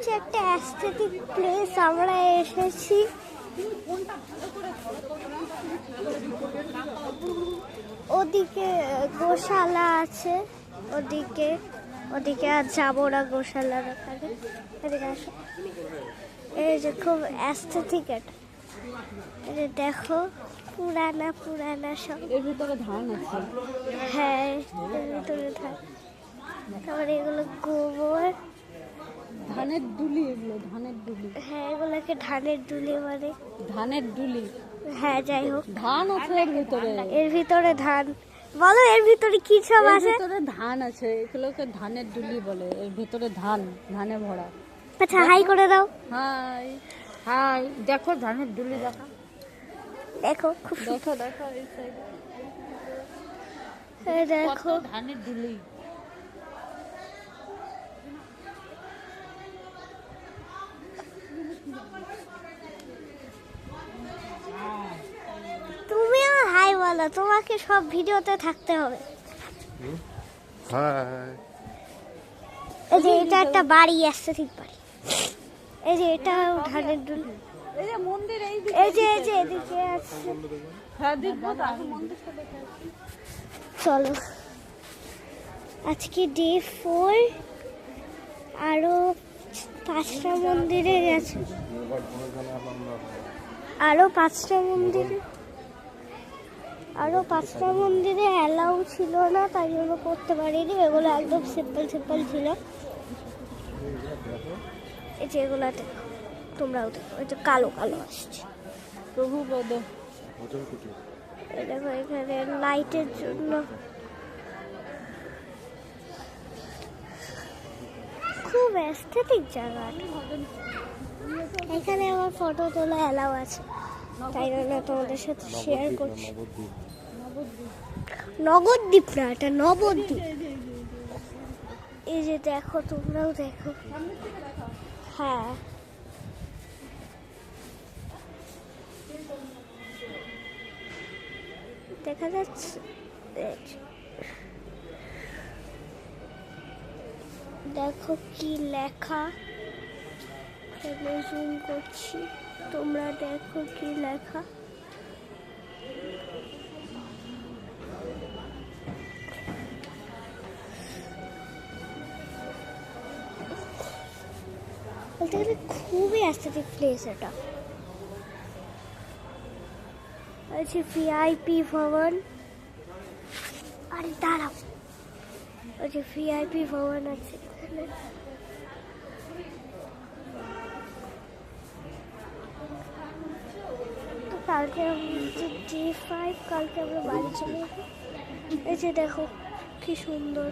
হচ্ছে একটা aesthetic place, আমরা এসেছি। ওদিকে গোশালা আছে, ওদিকে ওদিকে আর যাবো না গোশালার ওখানে। এদিকে আসো, এই যে খুব অ্যাস্থেটিক এটা, এই যে দেখো পুরানা পুরানা সব। এর ভিতরে ধান আছে। হ্যাঁ, এর ভিতরে ধান, তারপরে এগুলো গোবর, ধানের ডুলি, এগুলো ধানের ডুলি। হ্যাঁ এগুলোকে ধানের দুলি বলে। ধানের ডুলি, হ্যাঁ যাই হোক, ধান আছে এর ভিতরে। এর ভিতরে ধান, বলো এর ভিতরে কি সব এর আছে? ভিতরে ধান আছে, এগুলোকে ধানের ডুলি বলে। এর ভিতরে ধান, ধানে ভরা। আচ্ছা হাই করে দাও। হাই হাই, দেখো ধানের ডুলি, দেখো দেখো খুব দেখো দেখো এই সাইডে এই কত দেখো ধানের ডুলি। তুমিও হাই বলো, তোমাকে সব ভিডিওতে থাকতে হবে। হাই। এই যে এটা একটা বাড়ি আসছে, ঠিক বাড়ি। এই যে এটা ধানের দুল, এই যে মন্দির, এই এই যে এদিকে আছে। হ্যাঁ দেখবো তো, আগে মন্দিরটা দেখে আসি। চলো, আজকে ডে 4, আরো 5টা মন্দিরে গেছে, আরো 5টা মন্দিরে অ্যালাউ ছিল না, তাই জন্য করতে পারিনি। এগুলো একদম সিম্পল ছিল। এই যে এগুলো দেখো, তোমরাও দেখো, এই যে কালো কালো আসছে। প্রভু পদ। এই দেখো এখানে লাইটের জন্য খুব অ্যাস্থেটিক জায়গাটা। এখানে আমার ফটো তোলা অ্যালাউ আছে, তাই জন্য তোমাদের সাথে শেয়ার করছি। নগরদ্বীপ না, এটা নবদ্বীপ। এই যে দেখো, তোমরাও দেখো। হ্যাঁ দেখা যাচ্ছে, দেখো কি লেখা, আমি জুম করছি, তোমরা দেখো কি লেখা। বলতে গেলে খুবই অ্যাস্থেটিক প্লেস এটা। আছে ভিআইপি ভবন, আরে দাঁড়াও, ওই যে ভিআইপি ভবন আছে এখানে। তো কালকে ডে 5, কালকে আমরা বাড়ি চলে যাবো। এই যে দেখো কি সুন্দর।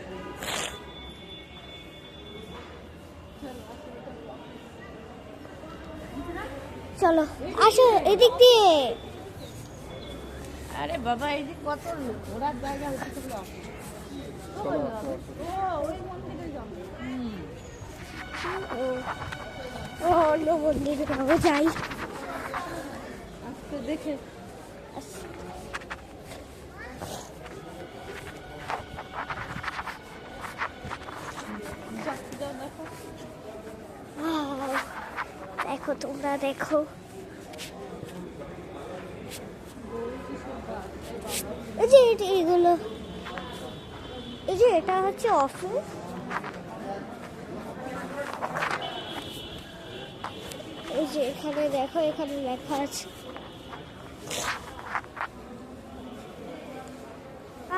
চলো আসো এদিক দিয়ে। আরে বাবা, এই যে কত ঘোরার জায়গা হচ্ছে। অন্য মন্দিরে যাবো, যাই আজকে দেখে দেখো, তোমরা দেখো। এই যে এগুলো, এই যে এটা হচ্ছে অফিস। এই যে এখানে দেখো, এখানে লেখা আছে।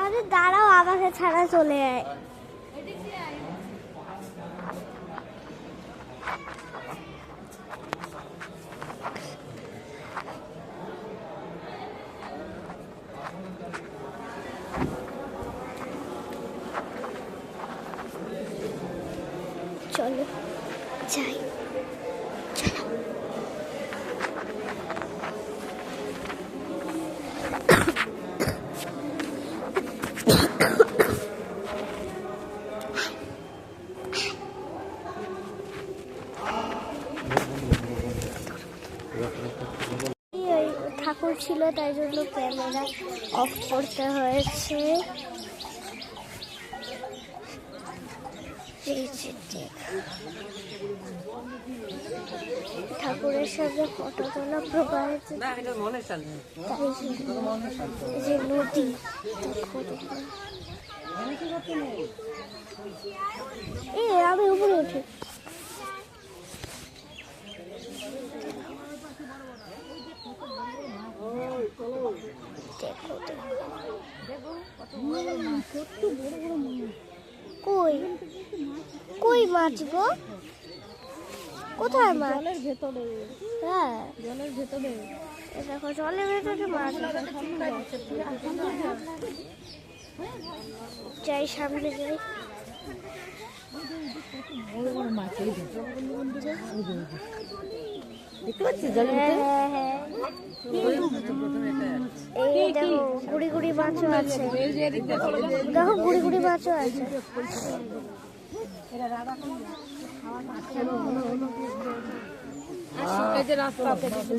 আরে দাঁড়াও, আমাকে ছাড়া চলে যায়। চলো যাই, চলো। ঠাকুর ছিল, তাই জন্য ক্যামেরা অফ করতে হয়েছে। এই যে ঠাকুরের সাথে ফটো তোলা প্রবাহিত তাই এই যে নদী দেখো দেখো। আমি উপরে উঠি। কই কই মাছ গো? কোথায় মাছ? জলের ভেতরে, হ্যাঁ জলের ভেতরে। দেখো জলের ভেতরে মাছ। যাই সামনে যাই। বড় বড় মাছ এই যে। দেখতে পাচ্ছিস জলের ভেতরে? হ্যাঁ হ্যাঁ এই দেখো গুড়ি গুড়ি মাছও আছে। দেখো গুড়ি গুড়ি মাছও আছে। এই যে রাস্তা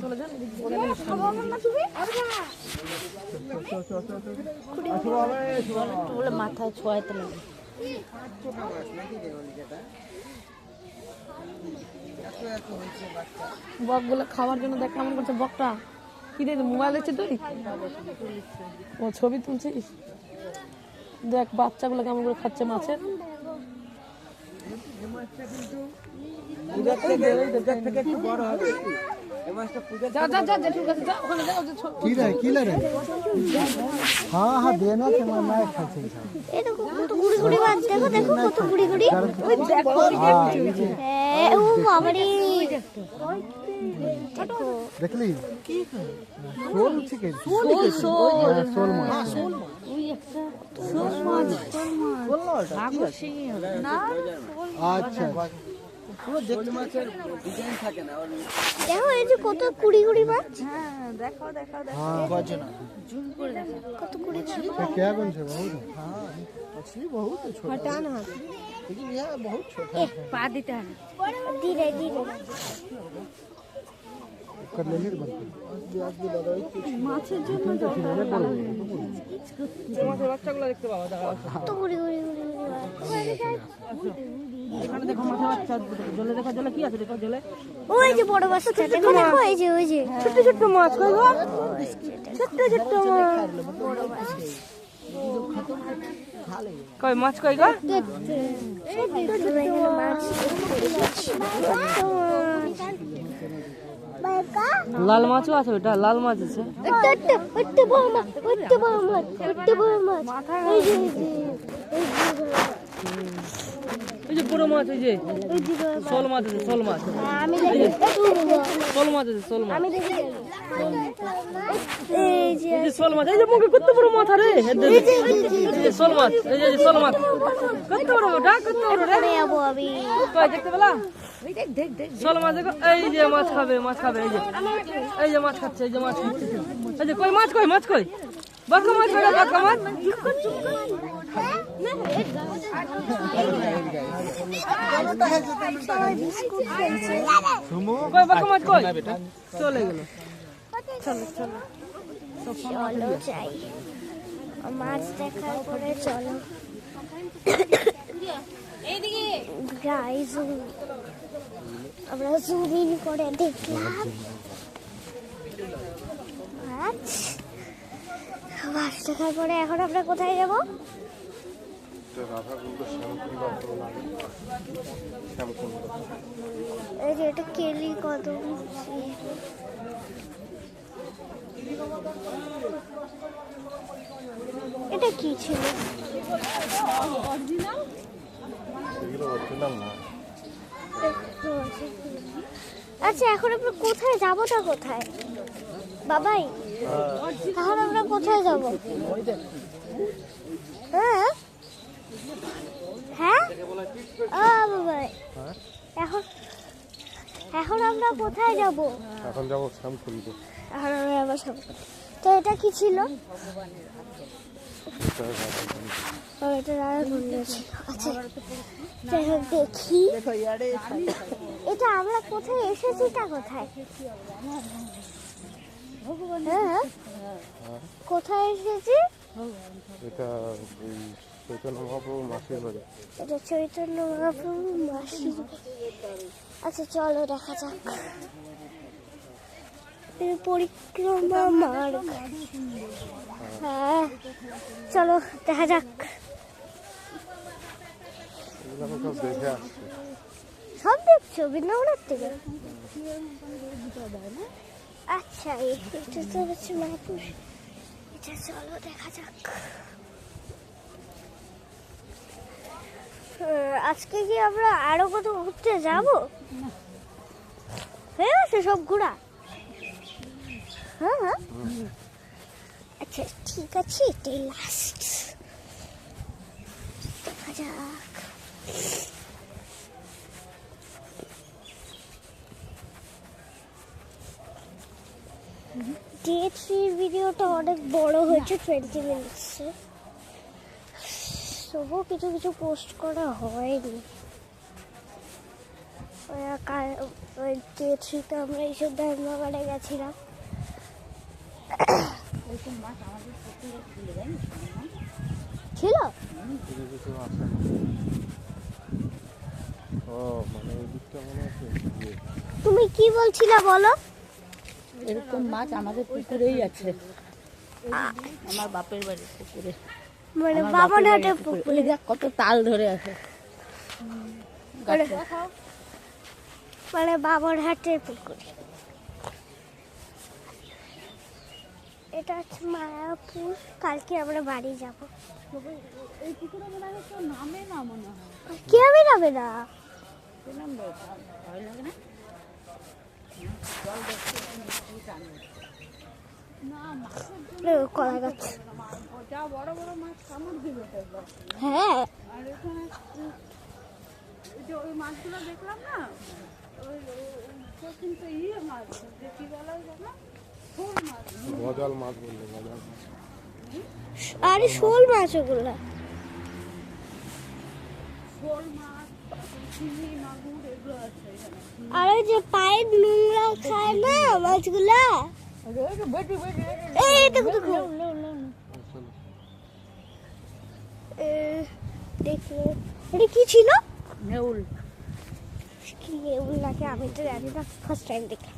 চলে যান। বলে মাথায় ছোঁয়াতে লাগে। বকগুলো খাওয়ার জন্য দেখ কেমন করছে বকটা। কি রে মোবাইল দেখছিস তুই? ও ছবি তুলছিস? দেখ বাচ্চাগুলো কেমন করে খাচ্ছে মাছের। हाँ देना तुम्हारा ना खाते দেখো কত গুড়ি গুড়ি মাছ। দেখো দেখো কত গুড়ি গুড়ি। হ্যাঁ ও বাবারে দেখো। देखली शोल चिकन शोल माछ अच्छा দেখো এই যে কত কুড়ি কুড়ি মাছ। हाँ কত কুড়ি কুড়ি क्या बन से बहुत हाँ मछली बहुत है छोटा हटाना लेकिन यह बहुत छोटा পা দিতে হয়। ধীরে ধীরে कर लेंगे बनते মাছের জন্য বাচ্চাগুলো দেখতে পাবো। কত কুড়ি কুড়ি কুড়ি কুড়ি মাছ। এখানে দেখো মাছের বাচ্চা জলে দেখো জলে কি আছে দেখো জলে ওই যে বড় মাছটা দেখো দেখো এই যে ওই যে ছোট্ট ছোট্ট মাছ কই গো ছোট্ট ছোট্ট মাছ বড় মাছ। কই মাছ কই গো এখানে মাছ লাল মাছও আছে ওটা লাল মাছ আছে ওইটা বড় মাছ ওইটা বড় মাছ ওইটা বড় মাছ এই যে এই যে বড় মাছ এই যে শোল মাছ আছে শোল মাছ আমি দেখি শোল মাছ আছে শোল মাছ আমি দেখি এই যে এই যে শোল মাছ এই যে মুখে কত বড় মাথা রে এই যে শোল মাছ এই যে শোল মাছ কত বড় ওটা কত বড় রে পরে যাবো আমি। কই দেখতে পেলা দেখ দেখ দেখ শোল মাছ দেখো এই যে মাছ খাবে এই যে মাছ খাচ্ছে এই যে মাছ খাচ্ছে এই যে কই মাছ বাঁকা মাছ কই বাঁকা মাছ কই বাঁকা মাছ কই চলে গেল চলো যাই মাছ দেখার পরে চলো গাইস আমরা জুম ইন করে দেখলাম মাছ দেখার পরে এখন আমরা কোথায় যাব? এই যে এটা কেলি কদম। এটা কি ছিল? আচ্ছা এখন আমরা কোথায় যাবোটা কোথায় বাবাই? তাহলে আমরা কোথায় যাব? হ্যাঁ হ্যাঁ বাবাই এখন এখন আমরা কোথায় যাব? এখন যাব শ্যামকুণ্ডে এখন আমরা আবার সব তো এটা কি ছিল? এটা রাধাকুণ্ড ছিল। আচ্ছা যাই হোক দেখি এটা আমরা কোথায় এসেছি তা কোথায়? হ্যাঁ কোথায় এসেছি? এটা চৈতন্য মহাপ্রভু মাসির বাড়ি এটা চৈতন্য মহাপ্রভু মাসির। আচ্ছা চলো দেখা যাক। পরিক্রমা মার্গ, হ্যাঁ চলো দেখা যাক। সব দেখছো বৃন্দাবনের থেকে? আচ্ছা এটা তো হচ্ছে মায়াপুর, এটা চলো দেখা যাক। আজকে কি আমরা আরো কোথাও ঘুরতে যাবো? হয়ে গেছে সব ঘোরা? হ্যাঁ হ্যাঁ আচ্ছা ঠিক আছে, এটাই লাস্ট, দেখা যাক। ডে 3 ভিডিওটা অনেক বড় হয়েছে, 20 মিনিটসে, তবুও কিছু কিছু পোস্ট করা হয়নি। ওই ডে 3তে আমরা এইসব ধারণাবাড়ে গেছিলাম। ছিল তুমি কি বলছিলে বলো? এরকম মাছ আমাদের পুকুরেই আছে, আমার বাপের বাড়ির পুকুরে, মানে বামনহাটের পুকুরে। দেখ কত তাল ধরে আছে, মানে বামনহাটের পুকুরে। এটা হচ্ছে মায়াপুর, কালকে আমরা বাড়ি যাবো। এই পুকুরে মনে হয় কেউ নামে না, মনে হয় কে আমি নামে না, ভয় লাগে না? কলা গাছ, যা বড় বড় মাছ কামড় দিবে। হ্যাঁ আর এখানে যে ওই মাছগুলো দেখলাম না, ওই কিন্তু মাছ, যে কি বলা না, শোল মাছ, গজাল মাছ বললে, গজাল মাছ। আরে শোল মাছ ওগুলা, শোল মাছ, চিংড়ি, মাগুর এগুলো আছে এখানে। আর ওই যে পায়ের নোংরা খায় না মাছগুলা, এই দেখো দেখো, দেখো এটা কি ছিল? নেউল। কি নেউল নাকি আমি তো জানি না, ফার্স্ট টাইম দেখলাম।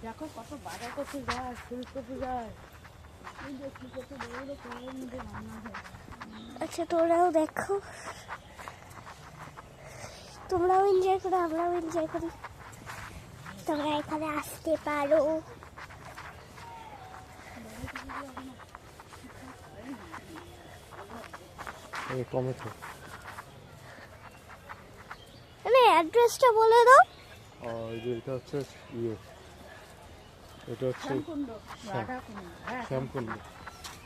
দেখো কত বাঁধাকপি গাছ, ফুলকপি গাছ, কত বড় বড় কলার মধ্যে রান্না হয়। আচ্ছা তোমরাও দেখো, তোমরাও এনজয় করো, আমরাও এনজয় করি, তোমরা এখানে আসতে পারো। টমেটো, মানে অ্যাড্রেসটা বলে দাও। এটা হচ্ছে এটা হচ্ছে শ্যামকুণ্ড।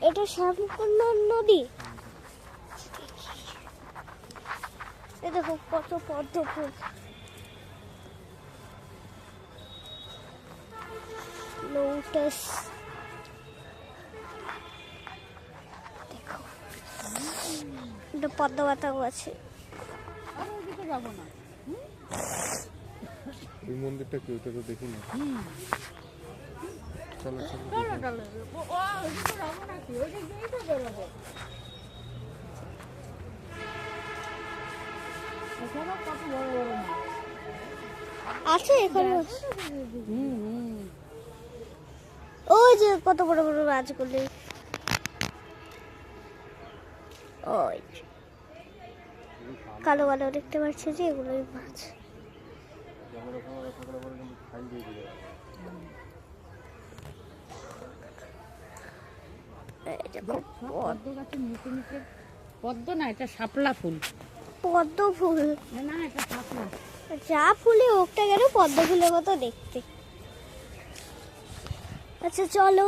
এটা শ্যামকুণ্ড নদী। এই দেখো কত পদ্ম ফুল, লোটাস, দেখো এটা পদ্ম পাতাও আছে। যাবো না, এই মন্দিরটা কি, ওটা তো দেখি না। চলো চলো, কত বড় বড় মাছ আছে এখানে। ওই যে কত বড় বড় মাছগুলি, ওই কালো কালো দেখতে পাচ্ছি যে এগুলোই মাছ। পদ্ম গাছের নিচে নিচে, পদ্ম না এটা শাপলা ফুল, পদ্ম ফুল না এটা শাপলা। যা ফুলে ওটা গেল পদ্ম ফুলের মতো দেখতে। আচ্ছা চলো,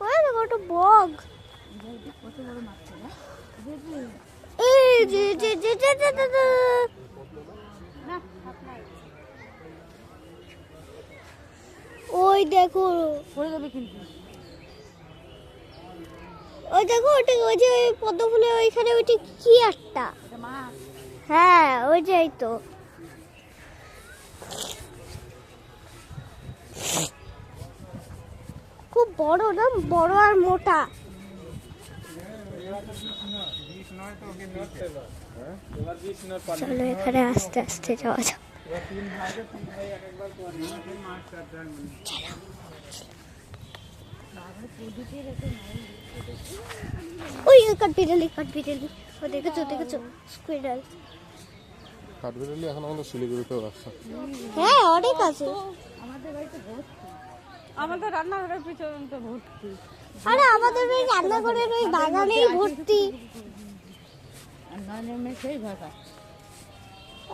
ওই দেখো একটা বগ, কত বড় মাছ, এই যে যে যে যে যে যে যে। ওই দেখো, পড়ে যাবে কিন্তু। ওই দেখো ওটা, ওই যে পদ্ম ফুলের ওইখানে ওইটা কি একটা, এটা মাছ। হ্যাঁ ওই যে এই তো। খুব বড় না, বড় আর মোটা। চলো এখানে আস্তে আস্তে যাওয়া যাক। ওই কাঠবিড়ালি ও দেখেছো স্কুইডাল। কাঠবিড়ালি এখন আমাদের শিলিগুড়িতেও আছে। হ্যাঁ অনেক আছে। আমাদের রান্নাঘরের পিছনে তো ভর্তি। আরে আমাদের ওই রান্নাঘরের ওই বাগানেই ভর্তি।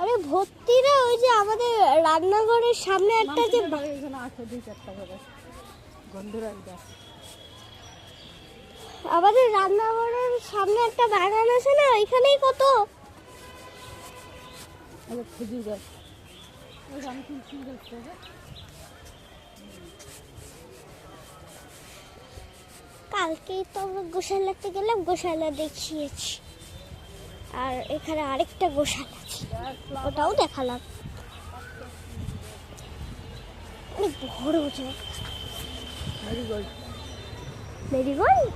আরে ভর্তি না, ওই যে আমাদের রান্নাঘরের সামনে একটা যে এখানে আছে 2-4টা করে গন্ধরাজ গাছ। আমাদের রান্নাঘরের সামনে একটা বাগান আছে না, ওইখানেই কত। খেজুর গাছ ওখানে খেজুর গাছ আছে। কালকেই তো আমরা গোশালাতে গেলাম, গোশালা দেখিয়েছি। আর এখানে আরেকটা গোশালা আছে, ওটাও দেখালাম। অনেক বড় জায়গা। মেরিগোল্ড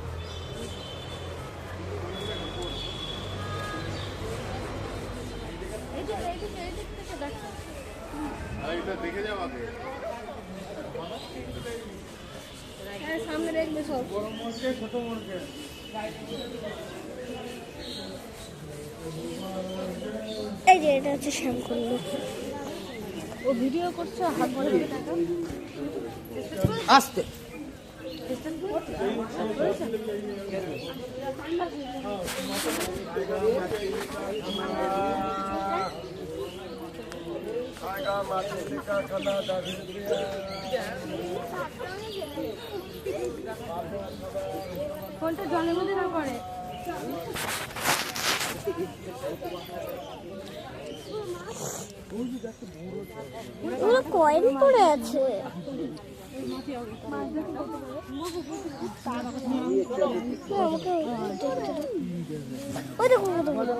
সামনে দেখবে সব। এই যে এটা হচ্ছে শ্যামকুণ্ড। ও ভিডিও করছে, হাত ধরে টাকা আসতে ফোনটা জলের মধ্যে না পড়ে। ওগুলো কয়েন পড়ে আছে। ওই দেখো কত বড়।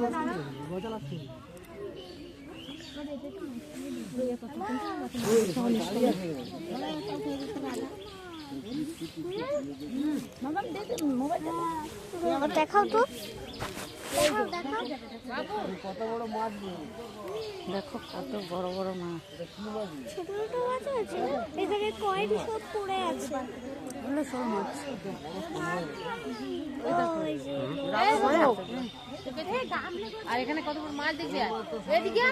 দেখাও তো, দেখো কত বড় বড় মাছ। ছোট ছোট মাছ আছে, এখানে কয়েন সব পড়ে আছে। এগুলো সব মাছ। ওই যে আর এখানে কত বড় মাছ দেখছি। এদিকে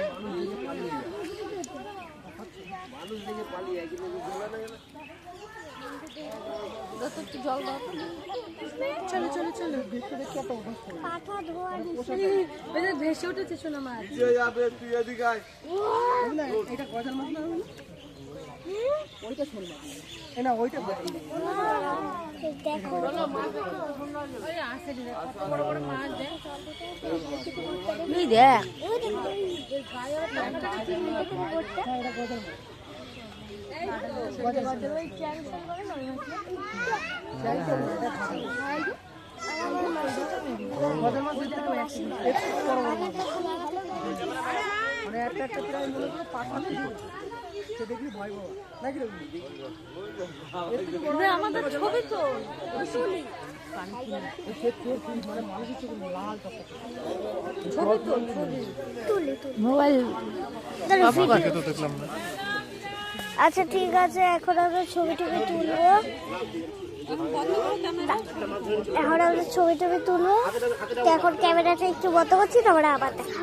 জল দাও। চলো চলো চলো, পাঠা ধোয়ার ভেসে উঠেছে সোনা মাছ। এটা গজাল মাছ না? ওইটা ছোট মাছ না, ওইটা দেখো ওই আসে কত বড় বড় মাছ দেখ। তুই দেখ ওই দেখো এই গায়ে প্যান্টটা ঠিক দেখুন করতে। ওই ক্যান্সেল করে না ওই মাছটা। গজাল মাছ দিতে হবে একটু বড় বড় মাছ। মানে একটা একটা প্রায় মনে করো 5-7 দিন সে দেখলি ভয় পাওয়া নাকি রে? আমাদের ছবি তো মানে মানুষের চোখে লাল তুলি মোবাইল। দেখলাম না। আচ্ছা ঠিক আছে, এখন আমরা ছবি টবি তুলবো। এখন আমরা ছবি টবি তুলবো। তো এখন ক্যামেরাটা একটু বন্ধ করছি, তারপরে আবার দেখা।